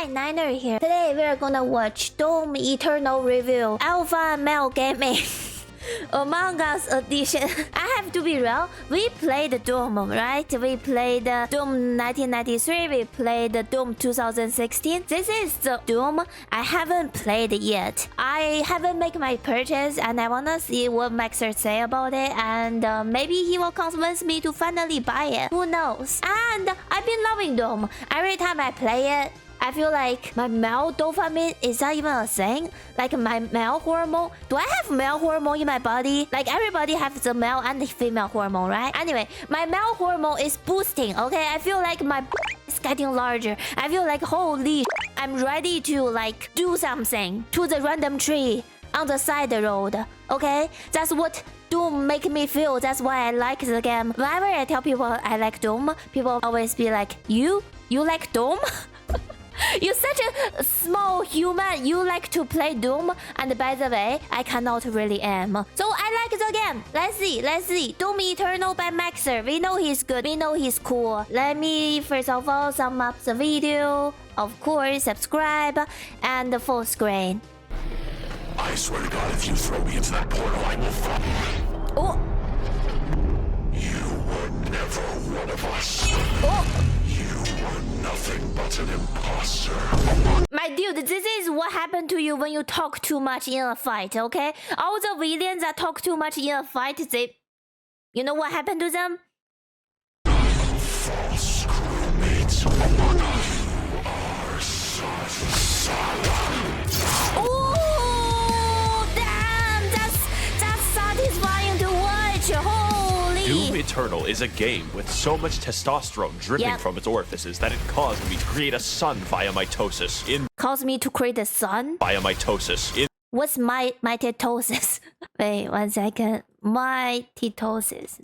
Niner here. Today we are gonna watch Doom Eternal Review Alpha Male Gaming Among Us Edition. I have to be real, we played Doom, right? We played Doom 1993, we played Doom 2016. This is the Doom I haven't played yet. I haven't made my purchase and I wanna see what Max0r say about it, and maybe he will convince me to finally buy it. Who knows? And I've been loving Doom. Every time I play it, I feel like my male dopamine is that even a thing? Like my male hormone? Do I have male hormone in my body? Like everybody has the male and the female hormone, right? Anyway, my male hormone is boosting, okay? I feel like my is getting larger. I feel like holy I'm ready to like do something to the random tree on the side road, okay? That's what Doom make me feel. That's why I like the game. Whenever I tell people I like Doom, people always be like, You like Doom? You're such a small human. You like to play Doom, and by the way, I cannot really am. So I like the game. Let's see. Doom Eternal by Max0r. We know he's good. We know he's cool. Let me first of all sum up the video. Of course, subscribe and full screen. I swear to God, if you throw me into that portal, I will fall. Oh. You were never one of us. Oh. You were nothing but an imposter. My dude, this is what happened to you when you talk too much in a fight, okay? All the villains that talk too much in a fight, you know what happened to them? False crewmates. You are such Oh, damn! That's satisfying to watch. Holy! Doom Eternal is a game with so much testosterone dripping from its orifices that it caused me to create a sun via mitosis. Caused me to create a sun? Via mitosis. What's mitosis? Wait, 1 second. Mitosis.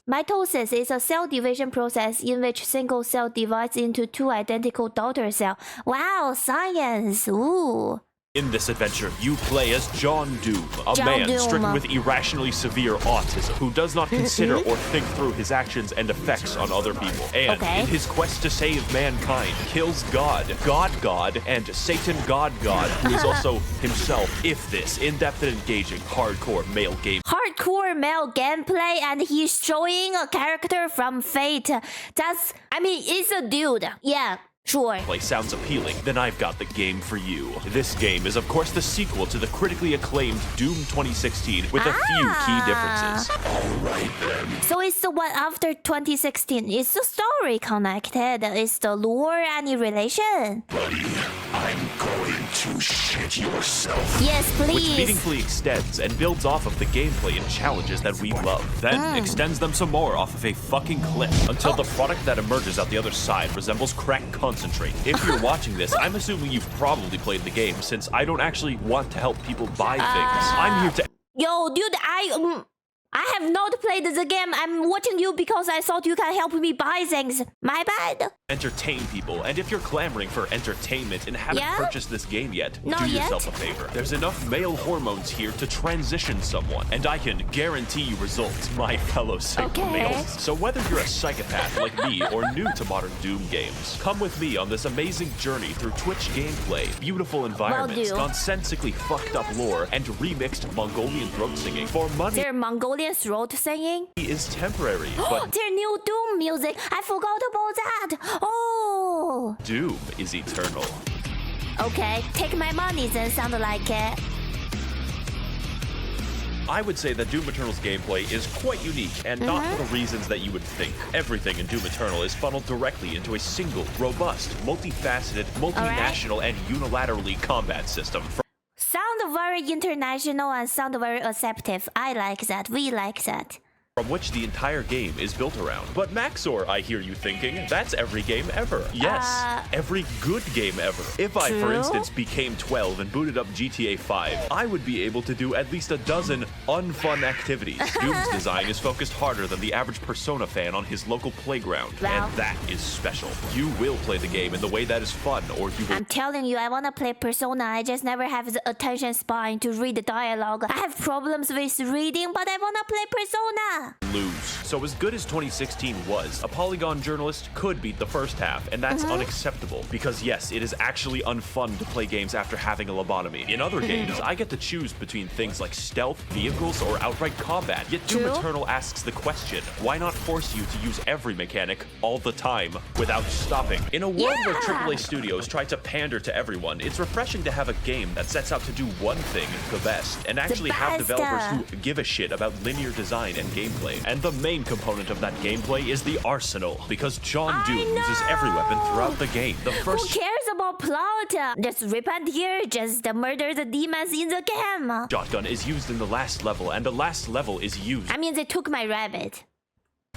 Mitosis is a cell division process in which single cell divides into 2 identical daughter cells. Wow, science! Ooh. In this adventure, you play as John Doom, a man Doom. stricken with irrationally severe autism who does not consider or think through his actions and effects on other people. And in his quest to save mankind, kills God, and Satan God, who is also himself. If this in-depth and engaging hardcore male game. Hardcore male gameplay, and he's showing a character from Fate. It's a dude. Yeah. Sure. Play sounds appealing, then I've got the game for you. This game is of course the sequel to the critically acclaimed Doom 2016 with a few key differences. Alright then. So it's the one after 2016. Is the story connected? Is the lore any relation? Buddy, I'm going to shit yourself. Yes, Which please. meaningfully extends and builds off of the gameplay and challenges that we love. Then extends them some more off of a fucking cliff until the product that emerges out the other side resembles crack concentrate. If you're watching this, I'm assuming you've probably played the game since I don't actually want to help people buy things. I'm here to... Yo, dude, I have not played the game. I'm watching you because I thought you can help me buy things. My bad. Entertain people, and if you're clamoring for entertainment and haven't purchased this game yet, do yourself a favor. There's enough male hormones here to transition someone, and I can guarantee you results, my fellow single males. So whether you're a psychopath like me or new to modern Doom games, come with me on this amazing journey through Twitch gameplay, beautiful environments, nonsensically fucked up lore, and remixed Mongolian throat singing. For money, their Mongolian throat singing is temporary, but their new Doom music. I forgot about that. Oh, Doom is eternal. Okay, take my money then. Sound like it. I would say that Doom Eternal's gameplay is quite unique, and not for the reasons that you would think. Everything in Doom Eternal is funneled directly into a single, robust, multifaceted, multinational, and unilaterally combat system. Sound very international and sound very acceptive. I like that. We like that. From which the entire game is built around. But Max0r, I hear you thinking, that's every game ever. Yes, every good game ever. If I, for instance, became 12 and booted up GTA 5, I would be able to do at least a dozen unfun activities. Doom's design is focused harder than the average Persona fan on his local playground, and that is special. You will play the game in the way that is fun, or you will... I'm telling you, I wanna play Persona, I just never have the attention span to read the dialogue. I have problems with reading, but I wanna play Persona. lose. So as good as 2016 was, a Polygon journalist could beat the first half, and that's unacceptable. Because yes, it is actually unfun to play games after having a lobotomy. In other games, I get to choose between things like stealth, vehicles, or outright combat. Yet Doom Eternal asks the question, why not force you to use every mechanic all the time without stopping? In a world where AAA studios try to pander to everyone, it's refreshing to have a game that sets out to do one thing the best, and actually have developers who give a shit about linear design and gameplay. And the main component of that gameplay is the arsenal, because John Doom uses every weapon throughout the game. The first Who cares about plot? Just repent here, just murder the demons in the game. shotgun is used in the last level, and the last level is used I mean, they took my rabbit.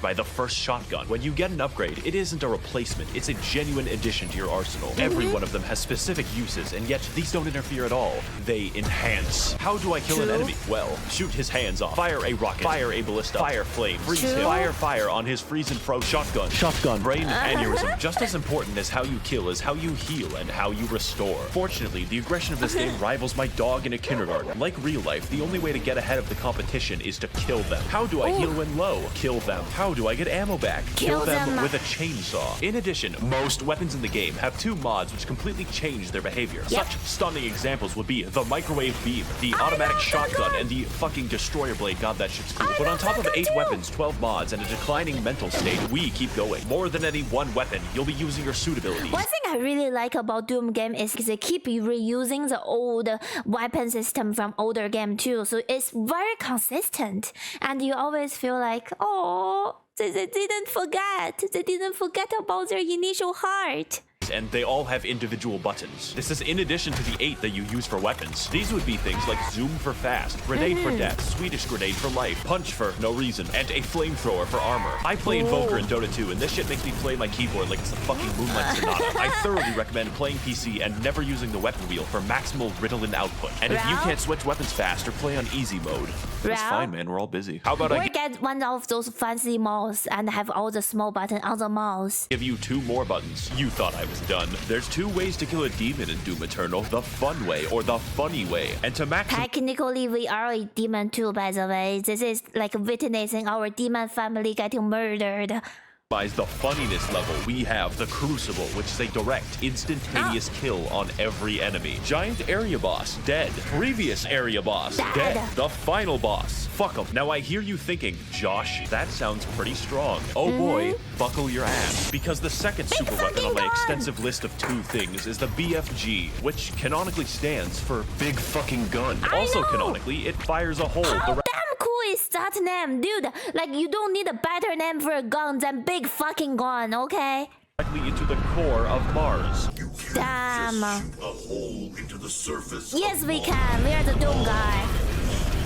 by the first shotgun. When you get an upgrade, it isn't a replacement, it's a genuine addition to your arsenal. Every one of them has specific uses, and yet these don't interfere at all. They enhance. How do I kill an enemy? Well, shoot his hands off, fire a rocket, fire a ballista, fire flame, freeze him, fire on his freeze and froze shotgun, brain aneurysm. Just as important as how you kill is how you heal and how you restore. Fortunately, the aggression of this game rivals my dog in a kindergarten. Like real life, the only way to get ahead of the competition is to kill them. How do I heal when low? Kill them. How do I get ammo back? Kill them with a chainsaw. In addition, most weapons in the game have 2 mods which completely change their behavior. Such stunning examples would be the microwave beam, the automatic shotgun, and the fucking destroyer blade. God, that shit's cool. But on top of 8 weapons, 12 mods, and a declining mental state, we keep going. More than any one weapon, you'll be using your suit abilities. One thing I really like about Doom game is they keep reusing the old weapon system from older game too, so it's very consistent, and you always feel like, oh, they didn't forget. They didn't forget about their initial heart. And they all have individual buttons. This is in addition to the 8 that you use for weapons. These would be things like zoom for fast, grenade for death, Swedish grenade for life, punch for no reason, and a flamethrower for armor. I play Invoker in Dota 2, and this shit makes me play my keyboard like it's the fucking Moonlight Sonata. I thoroughly recommend playing PC and never using the weapon wheel for maximal Ritalin output. And if you can't switch weapons fast or play on easy mode, it's fine, man. We're all busy. How about I get one of those fancy mouse and have all the small buttons on the mouse? Give you 2 more buttons. You thought I was done. There's 2 ways to kill a demon in Doom Eternal: the fun way or the funny way. And to Technically, we are a demon too, by the way. This is like witnessing our demon family getting murdered. The funniness level, we have the Crucible, which is a direct, instantaneous kill on every enemy. Giant area boss, dead. Previous area boss, dead. The final boss, fuck 'em. Now I hear you thinking, Josh, that sounds pretty strong. Oh boy, buckle your ass. Because the second super weapon on my extensive list of 2 things is the BFG, which canonically stands for Big Fucking Gun. Also canonically, it fires a hole. Cool is that name, dude? Like, you don't need a better name for a gun than Big Fucking Gun, okay? Directly into the core of Mars. You can't Damn. just shoot a hole into the surface. Yes, we can. We are the Doom guy.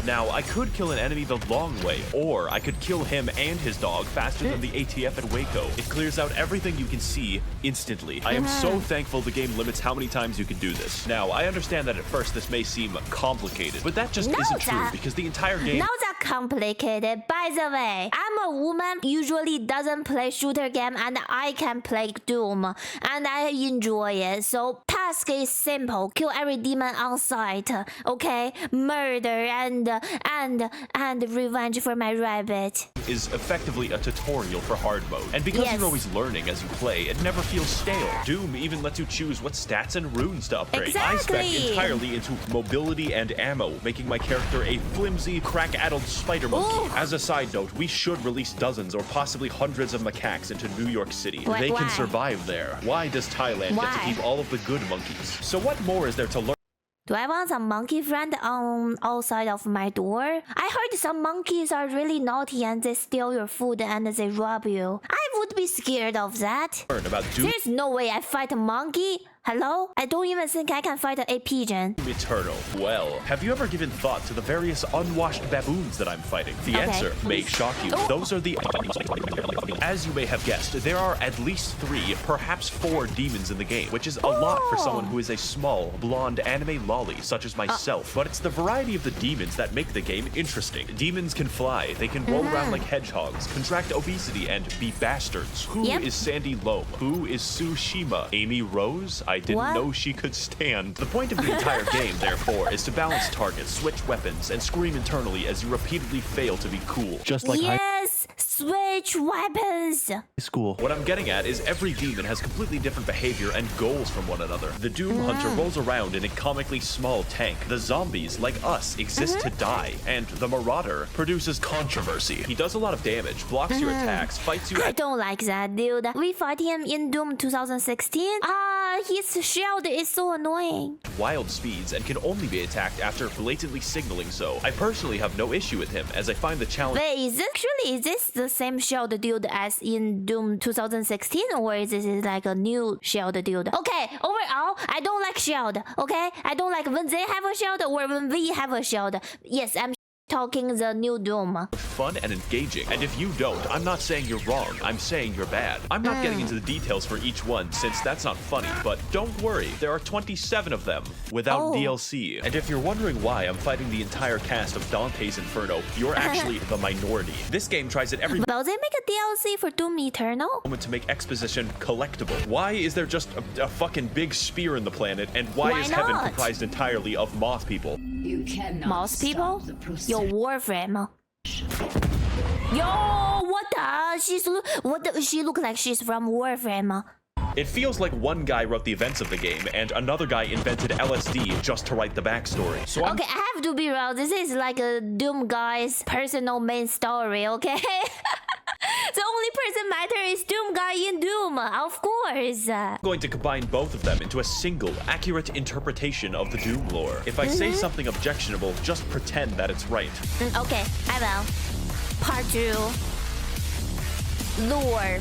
Now, I could kill an enemy the long way, or I could kill him and his dog faster than the ATF at Waco. It clears out everything you can see instantly. I am so thankful the game limits how many times you can do this. Now, I understand that at first this may seem complicated, but that just isn't true, because the entire game... Not that complicated. By the way, I'm a woman, usually doesn't play shooter game, and I can play Doom, and I enjoy it. So, task is simple. Kill every demon on sight, okay? Murder and revenge for my rabbit. Is effectively a tutorial for hard mode. And because you're always learning as you play, it never feels stale. Doom even lets you choose what stats and runes to upgrade. Exactly. I spec entirely into mobility and ammo, making my character a flimsy, crack-addled spider monkey. As a side note, we should release dozens or possibly hundreds of macaques into New York City. They can survive there. Why does Thailand get to keep all of the good monkeys? So what more is there to learn? Do I want some monkey friend on outside of my door? I heard some monkeys are really naughty and they steal your food and they rob you. I would be scared of that. About Doom There's no way I fight a monkey. Hello? I don't even think I can fight a pigeon. Eternal. Well, have you ever given thought to the various unwashed baboons that I'm fighting? The answer may shock you. Those are the... As you may have guessed, there are at least 3, perhaps 4 demons in the game, which is a lot for someone who is a small, blonde anime lolly such as myself. But it's the variety of the demons that make the game interesting. Demons can fly, they can roll around like hedgehogs, contract obesity, and be bastards. Who is Sandy Loam? Who is Tsushima? Amy Rose? I didn't know she could stand. The point of the entire game, therefore, is to balance targets, switch weapons, and scream internally as you repeatedly fail to be cool. Just like yes, switch weapons. School. What I'm getting at is every demon has completely different behavior and goals from one another. The Doom Hunter rolls around in a comically small tank. The zombies, like us, exist to die. And the Marauder produces controversy. He does a lot of damage, blocks your attacks, fights you. I don't like that, dude. We fight him in Doom 2016. His shield is so annoying. Wild speeds and can only be attacked after blatantly signaling so. I personally have no issue with him, as I find the challenge. Wait, is this the same shield dude as in Doom 2016, or is this like a new shield dude? Okay, overall, I don't like shield. Okay, I don't like when they have a shield or when we have a shield. Yes, I'm talking the new Doom. Fun and engaging. And if you don't, I'm not saying you're wrong. I'm saying you're bad. I'm not getting into the details for each one since that's not funny, but don't worry. There are 27 of them without DLC. And if you're wondering why I'm fighting the entire cast of Dante's Inferno, you're actually the minority. This game tries at every Will they make a DLC for Doom Eternal? moment to make exposition collectible. Why is there just a fucking big spear in the planet, and why is heaven not? comprised entirely of moth people? You cannot Mouse people? stop the process. Yo, Warframe. Yo, what the? She look like she's from Warframe. It feels like one guy wrote the events of the game, and another guy invented LSD just to write the backstory. So Okay, I have to be real. This is like a Doom guy's personal main story, okay? The only person matter is Doom guy in Doom, of course. I'm going to combine both of them into a single, accurate interpretation of the Doom lore. If I say something objectionable, just pretend that it's right. Okay, I will. Part 2. Lore.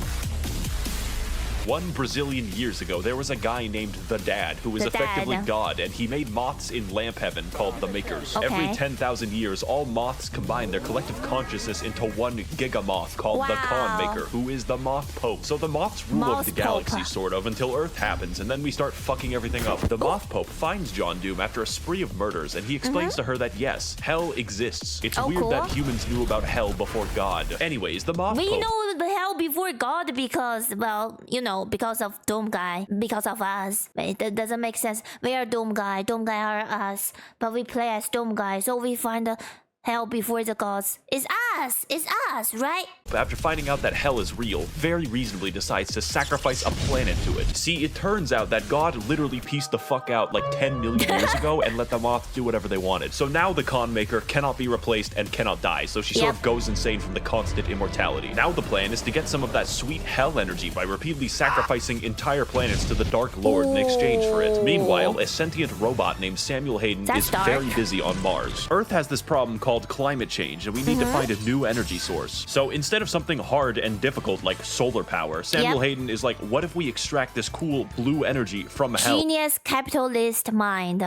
One Brazilian years ago, there was a guy named The Dad who was The effectively Dad. God, and he made moths in lamp heaven called the Makers. Okay. Every 10,000 years, all moths combine their collective consciousness into one gigamoth called the Khan Wow. Maker, who is the Moth Pope. So the moths rule over Moth the galaxy, Pope. sort of, until Earth happens, and then we start fucking everything up. The Moth Pope finds John Doom after a spree of murders, and he explains to her that yes, hell exists. It's Oh, weird cool. that humans knew about hell before God. Anyways, the Moth We Pope... know the hell before God because, well, you know, because of Doom guy, because of us. Wait, that doesn't make sense. We are Doom guy are us, but we play as Doom guy, so we find the hell before the gods. It's us, right? After finding out that hell is real, very reasonably decides to sacrifice a planet to it. See, it turns out that God literally pieced the fuck out like 10 million years ago and let the moths do whatever they wanted. So now the Khan Maker cannot be replaced and cannot die, so she sort of goes insane from the constant immortality. Now the plan is to get some of that sweet hell energy by repeatedly sacrificing entire planets to the Dark Lord in exchange for it. Meanwhile, a sentient robot named Samuel Hayden That's is dark. very busy on Mars. Earth has this problem called climate change, and we need to find a new energy source. So instead of something hard and difficult like solar power, Samuel Hayden is like, what if we extract this cool blue energy from hell? Genius capitalist mind.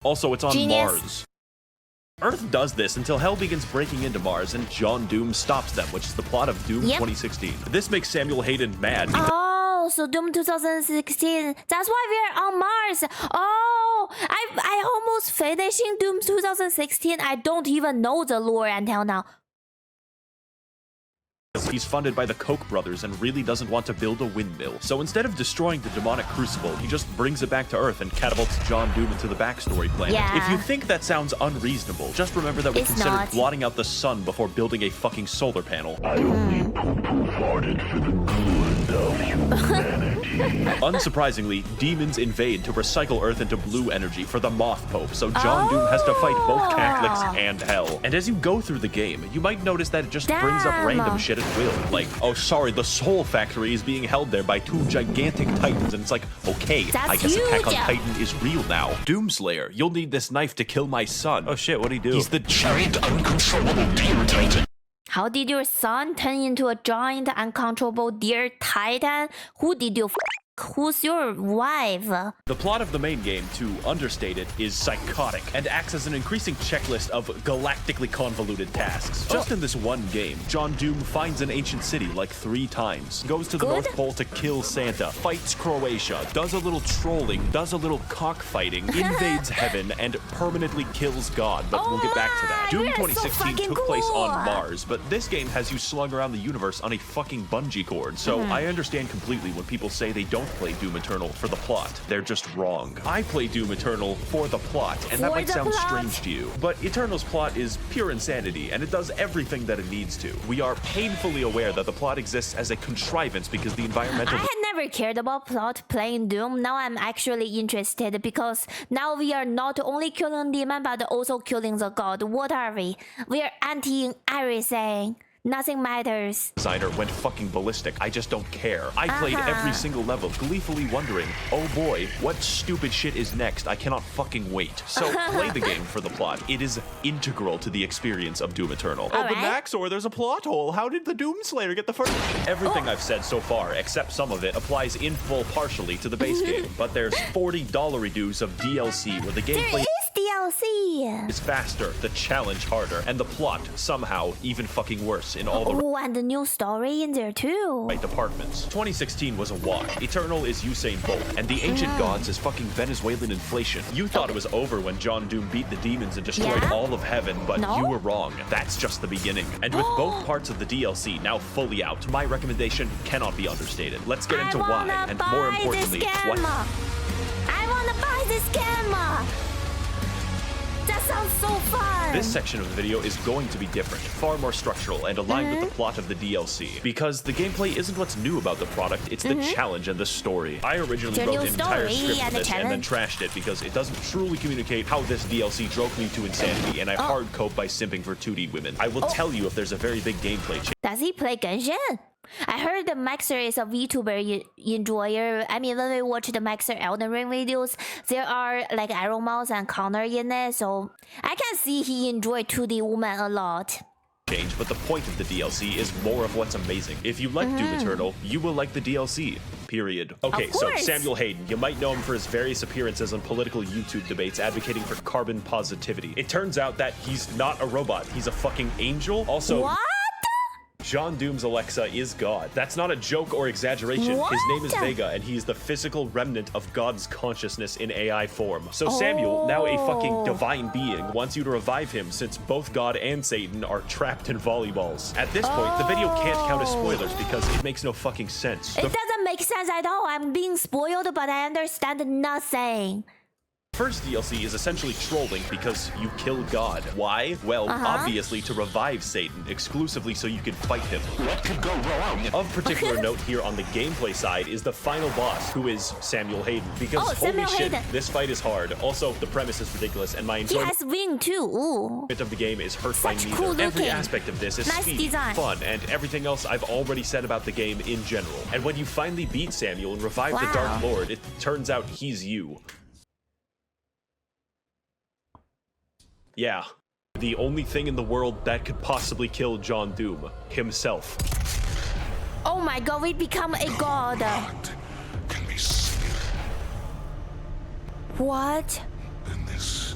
Also, it's on Genius. Mars. Earth does this until hell begins breaking into Mars, and John Doom stops them, which is the plot of Doom 2016. This makes Samuel Hayden mad. Oh, so Doom 2016. That's why we're on Mars. Oh, I almost finishing Doom 2016. I don't even know the lore until now. He's funded by the Koch brothers and really doesn't want to build a windmill. So instead of destroying the demonic crucible, he just brings it back to Earth and catapults John Doom into the backstory planet. Yeah. If you think that sounds unreasonable, just remember that we It's considered not. blotting out the sun before building a fucking solar panel. I only poo-poo farted for the good of humanity. Unsurprisingly, demons invade to recycle Earth into blue energy for the Moth Pope, so John Doom has to fight both Catholics and Hell. And as you go through the game, you might notice that it just brings up Damn. random shit at will. Like, oh sorry, the Soul Factory is being held there by two gigantic titans, and it's like, okay, That's I guess Attack on huge. Titan is real now. Doomslayer, you'll need this knife to kill my son. Oh shit, what'd he do? He's the Giant uncontrollable demon titan. How did your son turn into a giant uncontrollable deer titan? Who did you f? Who's your wife? The plot of the main game, to understate it, is psychotic and acts as an increasing checklist of galactically convoluted tasks. Just in this one game, John Doom finds an ancient city like 3 times, goes to the Good. North Pole to kill Santa, fights Croatia, does a little trolling, does a little cockfighting, invades heaven, and permanently kills God, but we'll get back to that. my, Doom we are so 2016 fucking took place on cool. Mars, but this game has you slung around the universe on a fucking bungee cord, so I understand completely when people say they don't don't play Doom Eternal for the plot. They're just wrong. I play Doom Eternal for the plot, and that might sound strange to you. But Eternal's plot is pure insanity, and it does everything that it needs to. We are painfully aware that the plot exists as a contrivance because the environmental... I had never cared about plot playing Doom. Now I'm actually interested because now we are not only killing demon but also killing the god. What are we? We are anti everything. Nothing matters. Designer went fucking ballistic. I just don't care. I played every single level, gleefully wondering, oh boy, what stupid shit is next? I cannot fucking wait. So play the game for the plot. It is integral to the experience of Doom Eternal. All but Max0r, there's a plot hole. How did the Doom Slayer get the first? Everything I've said so far, except some of it, applies in full partially to the base game. But there's $40 redos of DLC where the gameplay DLC is faster, the challenge harder, and the plot somehow even fucking worse in all the and the new story in there too. right departments. 2016 was a wash. Eternal is Usain Bolt, and the ancient gods is fucking Venezuelan inflation. You thought it was over when John Doom beat the demons and destroyed all of heaven, but you were wrong. That's just the beginning. And with both parts of the DLC now fully out, my recommendation cannot be understated. Let's get into why, and more importantly, what... I wanna buy this camera! That sounds so fun! This section of the video is going to be different, far more structural, and aligned with the plot of the DLC. Because the gameplay isn't what's new about the product, it's the challenge and the story. I originally wrote an entire script for this and then trashed it because it doesn't truly communicate how this DLC drove me to insanity, and I hard cope by simping for 2D women. I will tell you if there's a very big gameplay change. Does he play Genshin? I heard the Max0r is a VTuber enjoyer. I mean, when we watch the Max0r Elden Ring videos, there are like arrow mouse and counter in it, so I can see he enjoyed 2D woman a lot. But the point of the DLC is more of what's amazing. If you like Doom Eternal, you will like the DLC. Period. Okay, so Samuel Hayden, you might know him for his various appearances on political YouTube debates advocating for carbon positivity. It turns out that he's not a robot, he's a fucking angel. Also, what? John Doom's Alexa is God. That's not a joke or exaggeration. What? His name is Vega, and he's the physical remnant of God's consciousness in AI form. So Samuel, now a fucking divine being, wants you to revive him since both God and Satan are trapped in volleyballs. At this point, the video can't count as spoilers because it makes no fucking sense. It doesn't make sense at all. I'm being spoiled, but I understand nothing. First DLC is essentially trolling because you kill God. Why? Well, obviously to revive Satan, exclusively so you can fight him. What could go wrong? Of particular note here on the gameplay side is the final boss, who is Samuel Hayden. Because holy shit, this fight is hard. Also, the premise is ridiculous, and my enjoyment has wing too. Ooh. of the game is hurt by neither. Cool Every aspect of this is speed, design. fun, and everything else I've already said about the game in general. And when you finally beat Samuel and revive the Dark Lord, it turns out he's you. Yeah, the only thing in the world that could possibly kill John Doom, himself. Oh my god, we become a god. Can be seen What? in this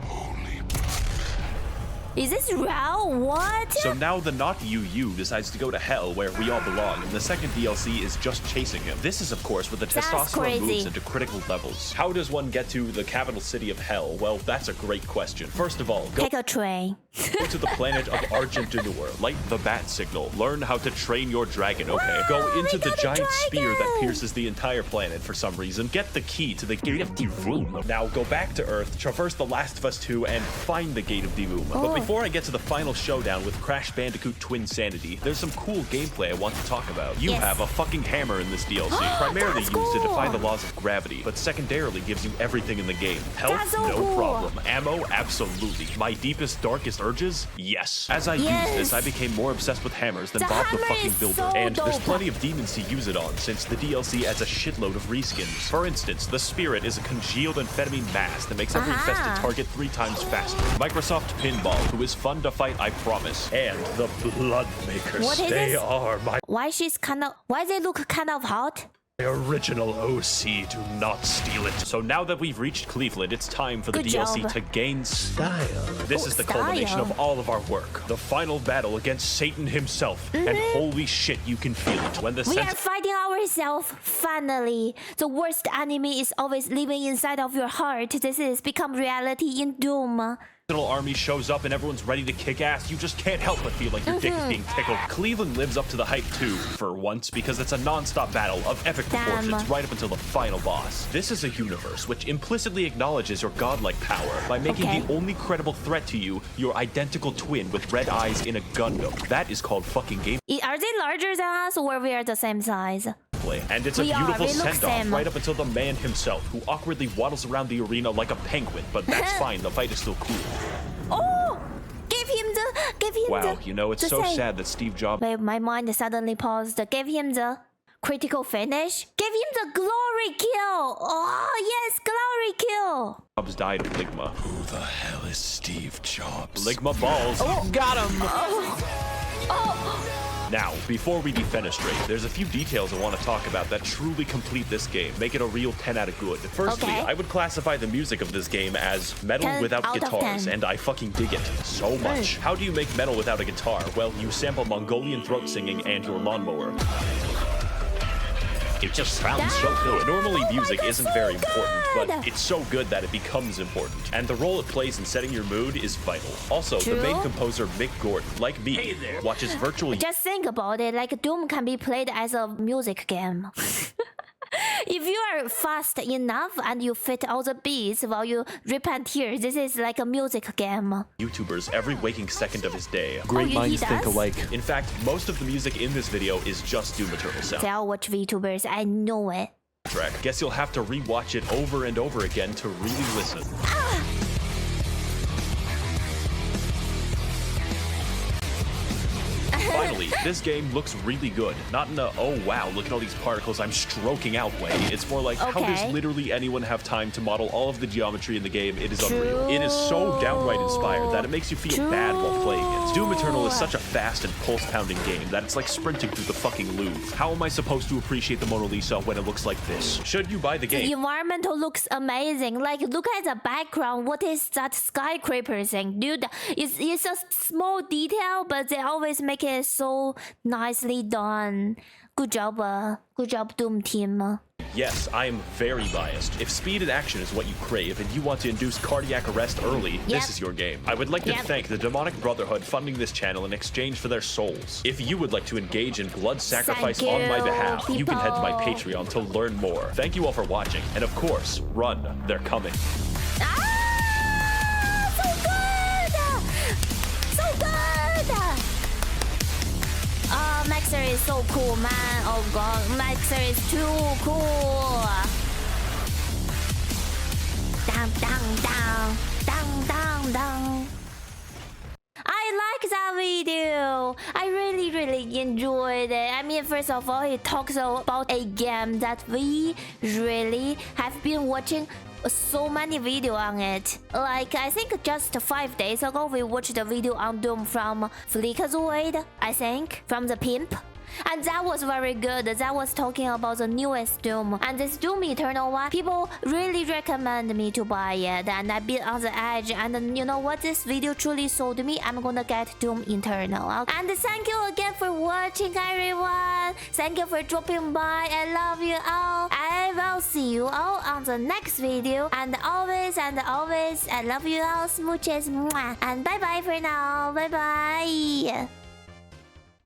holy blood. Is this real? What? So now the not you decides to go to hell where we all belong, and the second DLC is just chasing him. This is, of course, where the testosterone moves into critical levels. How does one get to the capital city of hell? Well, that's a great question. First of all, go take a train. to the planet of Argentinur, light the bat signal, learn how to train your dragon, okay? Go into the giant spear that pierces the entire planet for some reason, get the key to the Gate of Doom. Now go back to Earth, traverse The Last of Us 2, and find the Gate of Doom. But before I get to the final showdown with Crash Bandicoot Twin Sanity, there's some cool gameplay I want to talk about. You have a fucking hammer in this DLC, primarily used to defy the laws of gravity, but secondarily gives you everything in the game. Health, no problem. Ammo, absolutely. My deepest, darkest urges? Yes. As I used this, I became more obsessed with hammers than Bob the fucking Builder. And there's plenty of demons to use it on, since the DLC adds a shitload of reskins. For instance, the Spirit is a congealed amphetamine mass that makes every infested target 3 times faster. Microsoft Pinball, who is fun to fight, I promise. And the Blood Makers. They are my... Why they look kind of hot? Original OC, do not steal it. So now that we've reached Cleveland, it's time for the DLC to gain style. This is the culmination of all of our work. The final battle against Satan himself. And holy shit, you can feel it. When the we are fighting ourselves, finally. The worst enemy is always living inside of your heart. This is become reality in Doom. Little army shows up and everyone's ready to kick ass, you just can't help but feel like your dick is being tickled. Cleveland lives up to the hype too, for once, because it's a non-stop battle of epic proportions right up until the final boss. This is a universe which implicitly acknowledges your godlike power by making the only credible threat to you your identical twin with red eyes in a Gundam. That is called fucking game. Are they larger than us or we are the same size? And it's a beautiful send-off right up until the man himself, who awkwardly waddles around the arena like a penguin, but that's fine, the fight is still cool. Oh! Give him the... Wow, you know, it's so sad that Steve Jobs... Wait, my mind suddenly paused. Give him the critical finish. Give him the glory kill! Oh, yes, glory kill! Jobs died of Ligma. Who the hell is Steve Jobs? Ligma balls. Oh. Got him! Oh! Now, before we defenestrate, there's a few details I want to talk about that truly complete this game, make it a real 10 out of good. Firstly, I would classify the music of this game as metal without guitars, and I fucking dig it so much. How do you make metal without a guitar? Well, you sample Mongolian throat singing and your lawnmower. It just sounds so good. Normally, music isn't very important, but it's so good that it becomes important. And the role it plays in setting your mood is vital. Also, the main composer, Mick Gordon, like me, watches virtual... Just think about it, like Doom can be played as a music game. If you are fast enough and you fit all the beats while you rip and tear, this is like a music game. YouTubers every waking second of his day. Great minds think alike. In fact, most of the music in this video is just Doom Eternal sound. I'll watch VTubers, I know it. Guess you'll have to re-watch it over and over again to really listen. Finally, this game looks really good. Not in a, oh wow, look at all these particles I'm stroking out way. It's more like, how does literally anyone have time to model all of the geometry in the game? It is unreal. It is so downright inspired that it makes you feel bad while playing it. Doom Eternal is such a fast and pulse-pounding game that it's like sprinting through the fucking Louvre. How am I supposed to appreciate the Mona Lisa when it looks like this? Should you buy the game? The environmental looks amazing. Like, look at the background. What is that skyscraper thing? Dude, it's a small detail, but they always make it so nicely done. Good job, Doom team. Yes, I am very biased. If speed and action is what you crave and you want to induce cardiac arrest early, this is your game. I would like to thank the Demonic Brotherhood funding this channel in exchange for their souls. If you would like to engage in blood sacrifice on my behalf, you can head to my Patreon to learn more. Thank you all for watching, and of course, run, they're coming. Max0r is so cool, man. Oh god, Max0r is too cool. Down, down, down, down, down, down. I like that video. I really enjoyed it. I mean, first of all, it talks about a game that we really have been watching so many videos on it. Like, I think just 5 days ago, we watched a video on Doom from Flickazoid, I think, from the Pimp. And that was very good. That was talking about the newest Doom. And this Doom Eternal one, people really recommend me to buy it. And I've been on the edge. And you know what? This video truly sold me. I'm gonna get Doom Eternal. And thank you again for watching, everyone. Thank you for dropping by. I love you all. I will see you all on the next video. And always, I love you all. Smooches. Mwah. And bye-bye for now. Bye-bye.